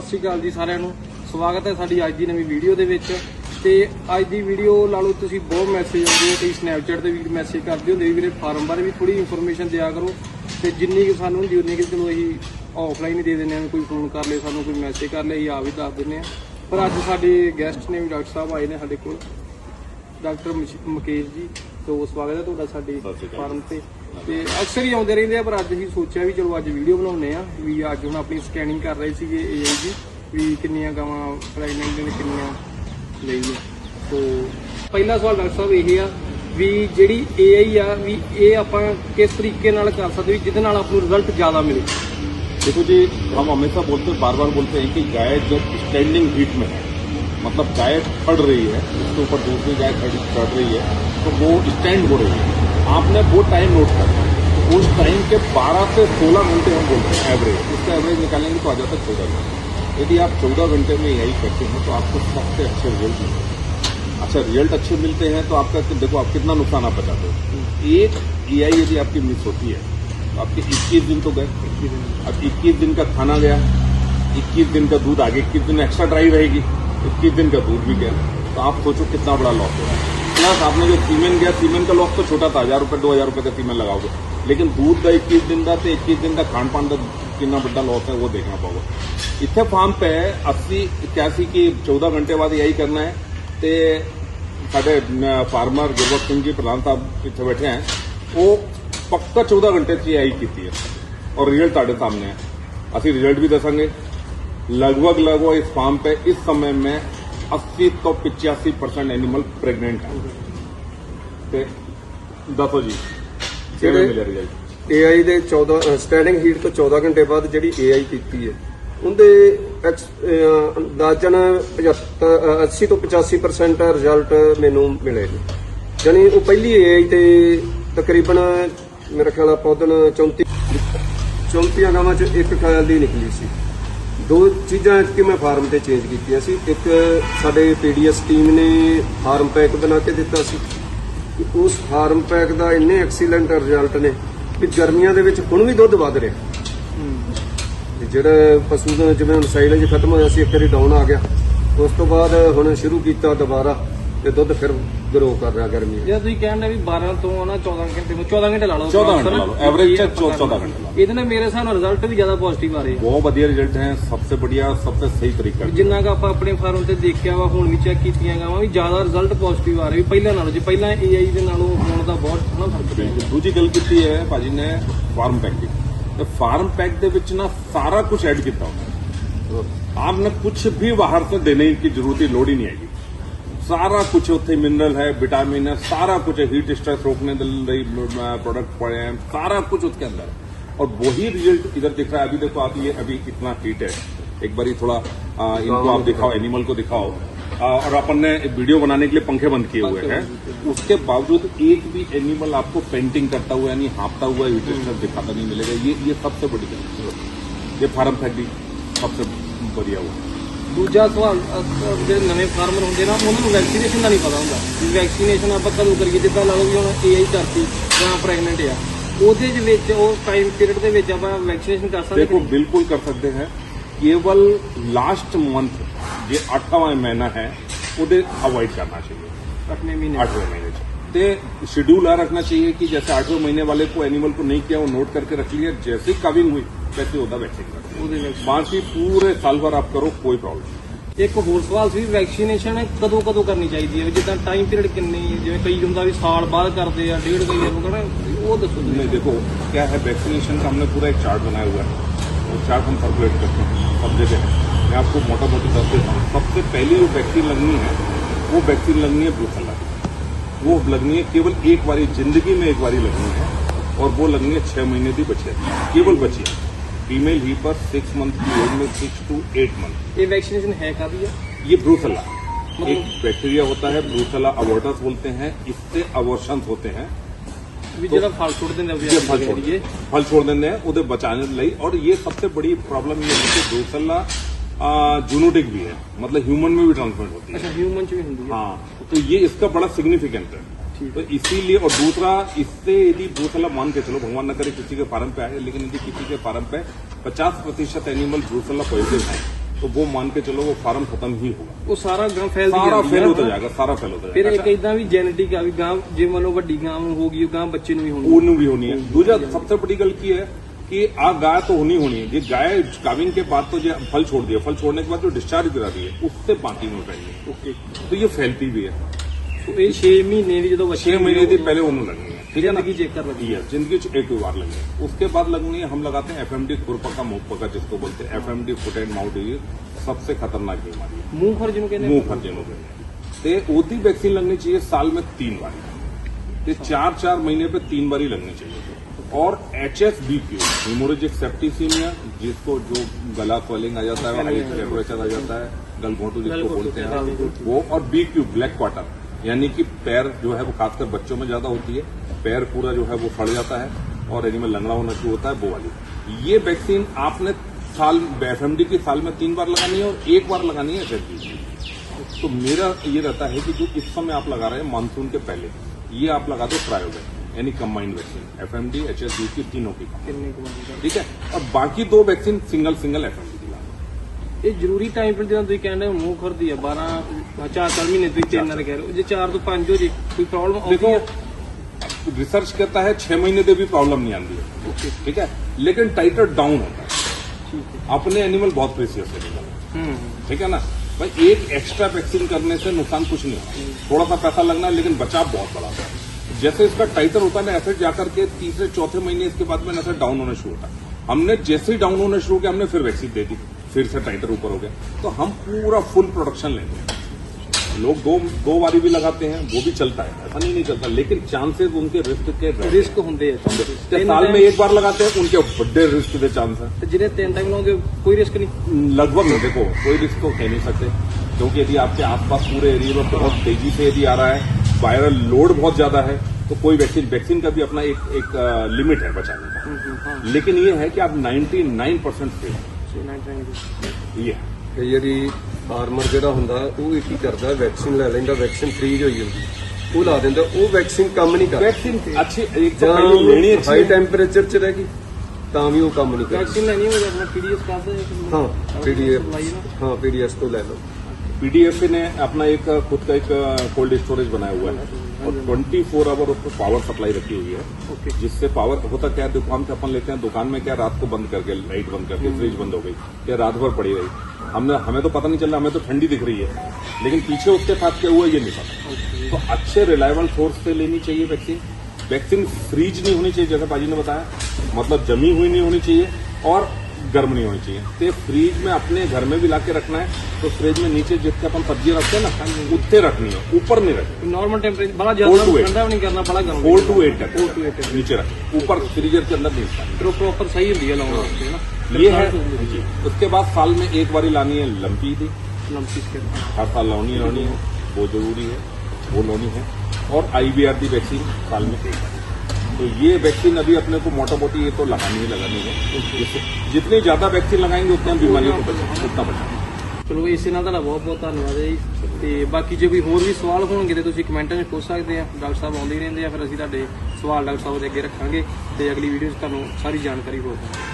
ਸਤਿ ਸ਼੍ਰੀ ਅਕਾਲ ਜੀ ਸਾਰਿਆਂ ਨੂੰ। ਸਵਾਗਤ ਹੈ ਸਾਡੀ ਅੱਜ ਦੀ ਨਵੀਂ ਵੀਡੀਓ ਦੇ ਵਿੱਚ। ਤੇ ਅੱਜ ਦੀ ਵੀਡੀਓ ਲਾ ਲਓ ਤੁਸੀਂ ਬਹੁਤ ਮੈਸੇਜ ਆਉਂਦੇ ਕਈ ਸਨੈਪਚੈਟ ਤੇ ਵੀ ਮੈਸੇਜ ਕਰਦੇ ਹੁੰਦੇ ਵੀਰੇ ਫਾਰਮ ਬਾਰੇ ਵੀ ਥੋੜੀ ਇਨਫੋਰਮੇਸ਼ਨ ਦਿਆ ਕਰੋ। ਤੇ ਜਿੰਨੀ ਕਿ ਸਾਨੂੰ ਹੁੰਦੀ ਉਨੀ ਕਿ ਚਲੋ ਅਸੀਂ ਆਫਲਾਈਨ ਹੀ ਦੇ ਦਿੰਦੇ ਹਾਂ। ਕੋਈ ਫੋਨ ਕਰ ਲੇ ਸਾਨੂੰ, ਕੋਈ ਮੈਸੇਜ ਕਰ ਲੇ, ਅਸੀਂ ਆਪ ਹੀ ਦੱਸ ਦਿੰਦੇ ਹਾਂ। ਪਰ ਅੱਜ ਸਾਡੇ ਗੈਸਟ ਨੇ ਵੀ ਡਾਕਟਰ ਸਾਹਿਬ ਆਏ ਨੇ ਸਾਡੇ ਕੋਲ, ਡਾਕਟਰ ਮੁਕੇਸ਼ ਜੀ। ਤੋਂ ਸਵਾਗਤ ਹੈ ਤੁਹਾਡਾ ਸਾਡੇ ਫਾਰਮ ਤੇ ਅਕਸਰ ਹੀ ਆਉਂਦੇ ਰਹਿੰਦੇ ਆ, ਪਰ ਅੱਜ ਅਸੀਂ ਸੋਚਿਆ ਵੀ ਚਲੋ ਅੱਜ ਵੀਡੀਓ ਬਣਾਉਂਦੇ ਆ। ਵੀ ਅੱਜ ਹੁਣ ਆਪਣੀ ਸਕੈਨਿੰਗ ਕਰ ਰਹੇ ਸੀਗੇ AI ਦੀ ਵੀ ਕਿੰਨੀਆਂ ਗਾਵਾਂ ਪ੍ਰੈਗਨੈਂਟ ਨੇ, ਕਿੰਨੀਆਂ ਲਈ ਨੇ। ਤੋਂ ਪਹਿਲਾ ਸਵਾਲ ਡਾਕਟਰ ਸਾਹਿਬ ਇਹ ਆ ਵੀ ਜਿਹੜੀ AI ਆ ਵੀ ਇਹ ਆਪਾਂ ਕਿਸ ਤਰੀਕੇ ਨਾਲ ਕਰ ਸਕਦੇ ਵੀ ਜਿਹਦੇ ਨਾਲ ਆਪਾਂ ਨੂੰ ਰਿਜ਼ਲਟ ਜ਼ਿਆਦਾ मिले। देखो जी, हम हमेशा बोलते हैं, बार बार बोलते हैं कि गाय जब स्टैंडिंग हीट में है, मतलब गाय खड़ रही है, उसके ऊपर दूसरी गाय चढ़ रही है, तो वो स्टैंड हो रही है। आपने वो टाइम नोट करना है। उस टाइम के 12 से 16 घंटे हम बोलते हैं एवरेज। उसका एवरेज निकालेंगे तो आ जाता है 14 घंटे। यदि आप 14 घंटे में यही करते हैं तो आपको सबसे अच्छे रिजल्ट मिलते हैं। अच्छा, रिजल्ट अच्छे मिलते हैं तो आपका देखो आप कितना नुकसान आप बचाते हो। एक AI यदि आपकी मिस होती है तो आपके 21 दिन तो गए। अब 21 दिन का खाना गया, 21 दिन का दूध आगे 21 दिन एक्स्ट्रा ड्राई रहेगी, 21 दिन का दूध भी गया। तो आप सोचो कितना बड़ा लॉस हो रहा है। प्लस आपने जो सीमेन गया, सीमेन का लॉस तो छोटा था, 1000 रुपए 2000 रुपए का सीमेन लगाओगे, लेकिन दूध का 21 दिन का 21 दिन का खान पान का कितना बड़ा लॉस है वो देखना पड़ेगा। इतने फार्म पे 80 81 की 14 घंटे बाद यही करना है। तो साढ़े फार्मर गुरबख्श सिंह जी प्रधान साहब पीछे बैठे हैं, वो पक्का 14 घंटे से यही की है और रिजल्ट आड़े सामने है। असि रिजल्ट भी दसांगे। लगभग इस फार्म पे इस समय में 80 तो 85% एनिमल प्रेग्नेंट है। दसो जी किवें मिले रिजल्ट? AI ਦੇ 14 ਸਟੈਂਡਿੰਗ ਹੀਟ ਤੋਂ 14 ਘੰਟੇ ਬਾਅਦ ਜਿਹੜੀ AI ਕੀਤੀ ਹੈ ਉਹਦੇ ਅੰਦਾਜ਼ਨ 80 ਤੋਂ 85% ਰਿਜ਼ਲਟ ਮੈਨੂੰ ਮਿਲੇ ਨੇ। ਜਾਨੀ ਉਹ ਪਹਿਲੀ AI ਤੇ ਤਕਰੀਬਨ ਮੇਰਾ ਖਿਆਲ ਆਪਾਂ ਉਹਦਨ 34 ਗਾਵਾਂ ਚ ਇੱਕ ਟ੍ਰਾਇਲ ਦੀ ਨਿਕਲੀ ਸੀ। ਦੋ ਚੀਜ਼ਾਂ ਕਿ ਮੈਂ ਫਾਰਮ ਤੇ ਚੇਂਜ ਕੀਤੀਆਂ ਸੀ। ਇੱਕ ਸਾਡੇ PDS ਟੀਮ ਨੇ ਫਾਰਮ ਪੈਕ ਬਣਾ ਕੇ ਦਿੱਤਾ ਸੀ। ਉਸ ਫਾਰਮ ਪੈਕ ਦਾ ਇੰਨੇ ਐਕਸੀਲੈਂਟ ਰਿਜ਼ਲਟ ਨੇ ਕਿ ਗਰਮੀਆਂ ਦੇ ਵਿੱਚ ਹੁਣ ਵੀ ਦੁੱਧ ਵੱਧ ਰਿਹਾ। ਜਿਹੜਾ ਪਸ਼ੂ ਦਾ ਜਿਵੇਂ ਹੁਣ ਸਾਈਲੇਜ ਖਤਮ ਹੋਇਆ ਸੀ, ਇੱਕ ਵਾਰੀ ਡਾਊਨ ਆ ਗਿਆ, ਉਸ ਤੋਂ ਬਾਅਦ ਹੁਣ ਸ਼ੁਰੂ ਕੀਤਾ ਦੁਬਾਰਾ ਤੇ ਦੁੱਧ ਫਿਰ ਗਰੋ ਕਰ ਰਿਹਾ ਗਰਮੀ। ਜੇ ਤੁਸੀਂ ਕਹਿੰਦੇ ਵੀ 12 ਤੋਂ ਨਾ 14 ਘੰਟੇ ਲਾ ਲਓ, 14 घंटे ला लो, एवरेज 14 घंटे ला लो। ਇਹਦੇ ਨਾਲ ਮੇਰੇ ਹਿਸਾਬ ਨਾਲ ਰਿਜ਼ਲਟ ਵੀ ਜ਼ਿਆਦਾ ਪੋਜ਼ਿਟਿਵ ਆ ਰਹੇ ਆ। बहुत बढ़िया रिजल्ट है, सबसे बढ़िया सबसे सही तरीका है। ਜਿੰਨਾ ਕੁ ਆਪਾਂ ਆਪਣੇ ਫਾਰਮ ਤੇ ਦੇਖਿਆ ਵਾ, ਹੁਣ ਵੀ ਚੈੱਕ ਕੀਤੀਆਂ ਗਾਵਾਂ ਵੀ ਜ਼ਿਆਦਾ ਰਿਜ਼ਲਟ ਪੋਜ਼ਿਟਿਵ ਆ ਰਹੇ ਵੀ ਪਹਿਲਾਂ ਨਾਲੋਂ। ਜੇ ਪਹਿਲਾਂ AI ਦੇ ਨਾਲੋਂ ਹੁਣ ਦਾ ਬਹੁਤ ਨਾ ਫਰਕ ਪਿਆ। दूजी गल की है भाजी ने फार्म पैक की। तो फार्म पैक दे विच ना सारा कुछ ऐड किया होता है। आपने कुछ भी बाहर से देने की जरूरत ही लोड़ ही नहीं आएगी। सारा कुछ उत्थे मिनरल है, विटामिन है, सारा कुछ है, हीट स्ट्रेस रोकने प्रोडक्ट पड़े हैं, सारा कुछ उसके अंदर है। और वही रिजल्ट इधर दिख रहा है। अभी देखो आप, ये अभी कितना हीट है। एक बारी थोड़ा इनको आप दिखाओ, एनिमल को दिखाओ। और अपन ने वीडियो बनाने के लिए पंखे बंद किए हुए हैं, उसके बावजूद एक भी एनिमल आपको पेंटिंग करता हुआ यानी हाँपता हुआ हीट स्ट्रेस दिखाता नहीं मिलेगा। ये सबसे बड़ी गल, ये फार्म पैक भी सबसे बढ़िया हुआ। ਦੂਜਾ ਸਵਾਲ, ਜਿਹੜੇ ਨਵੇਂ ਫਾਰਮਰ ਹੁੰਦੇ ਨਾ ਉਹਨਾਂ ਨੂੰ ਵੈਕਸੀਨੇਸ਼ਨ ਦਾ ਨਹੀਂ ਪਤਾ ਹੁੰਦਾ ਵੀ ਵੈਕਸੀਨੇਸ਼ਨ ਆਪਾਂ ਕਦੋਂ ਕਰੀਏ। ਜਿੱਦਾਂ ਲਾ ਲਓ ਵੀ ਹੁਣ AI ਕਰਤੀ ਜਾਂ ਪ੍ਰੈਗਨੈਂਟ ਆ, ਉਹਦੇ ਦੇ ਵਿੱਚ ਉਹ ਟਾਈਮ ਪੀਰੀਅਡ ਦੇ ਵਿੱਚ ਆਪਾਂ ਵੈਕਸੀਨੇਸ਼ਨ ਕਰ ਸਕਦੇ। देखो बिल्कुल कर सकते हैं। केवल लास्ट मंथ जो 8वां महीना है उसे अवॉइड करना चाहिए। 8वें महीने 8वें महीने तो शेड्यूल आ रखना चाहिए कि जैसे 8वें महीने वाले को एनिमल को नहीं किया, वो नोट करके रख लिया, जैसे कविंग हुई वैसे होता वैक्सीन कर। बाकी पूरे साल भर आप करो, कोई प्रॉब्लम। ਇੱਕ ਹੋਰ ਸਵਾਲ ਸੀ, ਵੈਕਸੀਨੇਸ਼ਨ ਕਦੋਂ ਕਰਨੀ ਚਾਹੀਦੀ ਹੈ? ਜਿੱਦਾਂ ਟਾਈਮ ਪੀਰੀਅਡ ਕਿੰਨੀ, ਜਿਵੇਂ ਕਈ ਹੁੰਦਾ ਵੀ ਸਾਲ ਬਾਅਦ ਕਰਦੇ ਆ, ਡੇਢ ਕਈ ਨੂੰ ਕਹਿੰਦਾ, ਉਹ ਦੱਸੋ। नहीं देखो क्या है, वैक्सीनेशन का हमने पूरा एक चार्ट बनाया हुआ है। वो चार्ट हम सर्कुलेट करते हैं सब जगह। मैं आपको मोटा मोटी दस देता हूँ। सबसे पहली जो वैक्सीन लगनी है वो वैक्सीन लगनी है ब्रूसेला। वो लगनी है केवल एक बारी जिंदगी में, एक बारी लगनी है, और वो लगनी है 6 महीने की बच्चे, केवल बच्ची। फीमेल ही पर 6 मंथ की एज में 6 to 8 मंथ। ये वैक्सीनेशन है काफी है। ये ब्रूसेला एक बैक्टीरिया होता है, ब्रूसेला अबॉर्टस बोलते हैं। इससे अबॉर्शंस होते हैं। ਜਿਹੜਾ ਫਲ ਛੋੜ ਦਿੰਦੇ फल छोड़ देंगे उसे बचाने लई। और ये सबसे बड़ी प्रॉब्लम ये है कि ब्रूसेला जूनोटिक भी है, मतलब ह्यूमन में भी ट्रांसमिट होती है। अच्छा, ह्यूमन च भी होती है। हाँ, तो ये इसका बड़ा सिग्निफिकेंट है। तो इसीलिए, और दूसरा इससे यदि ब्रूसेला मान के चलो, भगवान न करे किसी के फार्म पे आए, लेकिन यदि किसी के फार्म पे 50% एनिमल ब्रूसेला पॉजिटिव है तो वो मान के चलो वो फार्म खत्म ही होगा, ਉਹ ਸਾਰਾ ਗਾਂ ਫੈਲਦੀ सारा ਜਾਂਦੀ फेल ਆ। होता जाएगा, सारा फेल होता ਫਿਰ जाएगा। ਇੱਕ ਇਦਾਂ ਵੀ ਜੈਨੇਟਿਕ ਆ ਵੀ ਗਾਂ ਜੇ ਮੰਨ ਲਓ ਵੱਡੀ ਗਾਂ ਹੋ ਗਈ ਉਹ ਗਾਂ ਬੱਚੇ ਨੂੰ ਵੀ ਹੋਣੀ ਉਹਨੂੰ भी होनी है। दूसरा सबसे बड़ी गल की है कि आ गाय तो होनी होनी है, ये गाय काविंग के बाद तो जो फल छोड़ दिया, फल छोड़ने के बाद जो डिस्चार्ज करा दी है उससे बाकी में चाहिए, ਓਕੇ तो ये फैलती भी है। ਸੋ ਇਹ 6 ਮਹੀਨੇ ਦੀ ਜਦੋਂ ਬੱਚੇ 6 महीने की पहले उन्होंने लगनी है, ठीक है ना। ਜ਼ਿੰਦਗੀ ਚੈੱਕ ਕਰ ਲੱਗੀ ये जिंदगी च एक बार लगनी है, उसके बाद लगनी है हम लगाते हैं FMD खुरपका मुहपका जिसको बोलते हैं, FMD foot and mouth disease सबसे खतरनाक बीमारी है, ਮੂੰਹ ਖਰ ਜਿਹਨੂੰ ਕਹਿੰਦੇ मुंह फर्जनों के लिए। तो ओदी वैक्सीन लगनी चाहिए साल में 3 बार, ये 4-4 महीने पे 3 बार ही लगनी चाहिए। और HSBQ हीमोरेजिक सेप्टिसीमिया जिसको जो गला स्वेलिंग आ जाता है, हाई टेम्परेचर आ जाता है, गलघोंटू जिसको बोलते हैं वो, और BQ ब्लैक क्वार्टर यानी कि पैर जो है वो खासकर बच्चों में ज्यादा होती है, पैर पूरा जो है वो फड़ जाता है और एनिमल लंगड़ा होना शुरू होता है, वो वाली। ये वैक्सीन आपने साल FMD की साल में 3 बार लगानी है और 1 बार लगानी है HSBQ। तो मेरा ये रहता है कि जो इस समय आप लगा रहे हैं मानसून के पहले, ये आप लगा दो ट्रायोवैक्स यानी कंबाइंड वैक्सीन, FMD HSBQ तीनों की, ਕਿੰਨੇ ਕੁ ਵਾਰੀ ਦਾ। ठीक है। और बाकी 2 वैक्सीन सिंगल FMD की ला दो। ਇਹ ਜ਼ਰੂਰੀ ਟਾਈਮ ਪਰ ਜਦੋਂ ਤੁਸੀਂ ਕਹਿੰਦੇ ਹੋ ਮੂੰਹ ਖੁਰਦੀ ਆ 4 ਮਹੀਨੇ ਤੁਸੀਂ 3 ਨਾਲ ਕਹਿ ਰਹੇ ਹੋ, ਜੇ 4 ਤੋਂ 5 ਹੋ ਜੇ ਕੋਈ ਪ੍ਰੋਬਲਮ ਆਉਂਦੀ देखो ਹੈ? रिसर्च कहता है 6 महीने से भी प्रॉब्लम नहीं आती है, ਓਕੇ ठीक है, लेकिन टाइटर डाउन होता है। ਠੀਕ ਹੈ। अपने एनिमल बहुत प्रेसियस है निकल, ਹੂੰ ठीक है ना भाई। एक एक्स्ट्रा वैक्सीन करने से नुकसान कुछ नहीं होगा, थोड़ा सा पैसा लगना है लेकिन बचाव बहुत बड़ा होता है। जैसे इसका टाइटर होता है ना, ऐसे जाकर के 3-4 महीने इसके बाद में ऐसे डाउन होना शुरू होता है। हमने जैसे ही डाउन होना शुरू किया हमने फिर वैक्सीन दे दी, फिर से टाइटर ऊपर हो गया, तो हम पूरा फुल प्रोडक्शन लेंगे। लोग दो बारी भी लगाते हैं वो भी चलता है, ऐसा नहीं चलता, लेकिन चांसेस उनके रिस्क के रहते हैं। ਰਿਸਕ ਹੁੰਦੇ ਆ ते साल में 1 बार लगाते हैं उनके बड़े रिस्क के चांस है। ਤੇ ਜਿਹੜੇ 3 ਟਾਈਮ ਲਾਉਂਗੇ ਕੋਈ ਰਿਸਕ नहीं। लगभग नहीं, देखो कोई रिस्क तो कह नहीं सकते, क्योंकि यदि आपके आसपास पूरे एरिया में बहुत तेजी से यदि आ रहा है, वायरल लोड बहुत ज्यादा है, तो कोई वैक्सीन का भी अपना एक लिमिट है बचाने का। हाँ लेकिन ये है कि आप 99% सेफ, ये है। ਕਈ ਵਾਰੀ ਫਾਰਮਰ ਜਿਹੜਾ ਹੁੰਦਾ ਉਹ ਇਹ ਕੀ ਕਰਦਾ, ਵੈਕਸੀਨ ਲੈ ਲੈਂਦਾ, ਵੈਕਸੀਨ ਫ੍ਰੀਜ਼ ਹੋਈ ਹੁੰਦੀ, ਉਹ ਲਾ ਦਿੰਦਾ, ਉਹ ਵੈਕਸੀਨ ਕੰਮ ਨਹੀਂ ਕਰਦੀ। वैक्सीन अच्छी एक तो पहले लेनी अच्छी ਹਾਈ है। ਟੈਂਪਰੇਚਰ 'ਚ ਰਹਿ ਗਈ ਤਾਂ ਵੀ ਉਹ ਕੰਮ ਨਹੀਂ ਕਰਦੀ। ਵੈਕਸੀਨ ਲੈਣੀ ਹੋਵੇ ਆਪਣਾ PDS ਕਰਦੇ ਹਾਂ ਹਾਂ PDS ਤੋਂ ਲੈ ਲਓ। पीडीएफ ने अपना एक खुद का एक कोल्ड स्टोरेज बनाया हुआ है और 24 आवर उसको पावर सप्लाई रखी हुई है, ओके जिससे पावर होता क्या है, दुकान से अपन लेते हैं, दुकान में क्या रात को बंद करके लाइट बंद करके फ्रिज बंद हो गई, क्या रात भर पड़ी रही, हमें तो पता नहीं चल रहा, हमें तो ठंडी दिख रही है, लेकिन पीछे उसके साथ क्या हुआ ये नहीं पता। तो अच्छे रिलायबल सोर्स से लेनी चाहिए वैक्सीन। वैक्सीन फ्रीज नहीं होनी चाहिए, जैसे बाजी ने बताया, मतलब जमी हुई नहीं होनी चाहिए और गर्म नहीं होनी चाहिए। तो फ्रीज में अपने घर में भी ला के रखना है, तो फ्रिज में नीचे जितने अपन सब्जी रखते हैं ना उतने रखनी है, ऊपर नहीं रखनी। नॉर्मल टेम्परेचर बड़ा 4 ज्यादा to 8 ठंडा भी नहीं करना, बड़ा गर्म 4 to 8 4 to 8 तक नीचे रख, ऊपर फ्रीजर के अंदर नहीं रखना। फिर प्रॉपर सही होती है लाउंड वास्ते है ना। ये है जी। उसके बाद साल में 1 बारी लानी है लंपी थी, लंपी के हर साल लानी है, वो जरूरी है, वो लानी है। और IBRD वैक्सीन साल में 1 बार। तो ये वैक्सीन अभी अपने को मोटा मोटी ये तो लगानी ही लगानी है। जितनी ज्यादा वैक्सीन लगाएंगे उतनी हम बीमारियों को बचाएंगे, उतना बचाएंगे। ਚਲੋ ਇਸੇ ਨਾਲ ਤੁਹਾਡਾ ਬਹੁਤ ਬਹੁਤ ਧੰਨਵਾਦ ਹੈ ਜੀ। ਤੇ ਬਾਕੀ ਜੇ ਕੋਈ ਹੋਰ ਵੀ ਸਵਾਲ ਹੋਣਗੇ ਤੇ ਤੁਸੀਂ ਕਮੈਂਟਾਂ 'ਚ ਪੁੱਛ ਸਕਦੇ ਆ, ਡਾਕਟਰ ਸਾਹਿਬ ਆਉਂਦੇ ਹੀ ਰਹਿੰਦੇ ਆ, ਫਿਰ ਅਸੀਂ ਤੁਹਾਡੇ ਸਵਾਲ ਡਾਕਟਰ ਸਾਹਿਬ ਦੇ ਅੱਗੇ ਰੱਖਾਂਗੇ ਤੇ ਅਗਲੀ ਵੀਡੀਓ 'ਚ ਤੁਹਾਨੂੰ ਸਾਰੀ ਜਾਣਕਾਰੀ ਹੋਵੇਗੀ।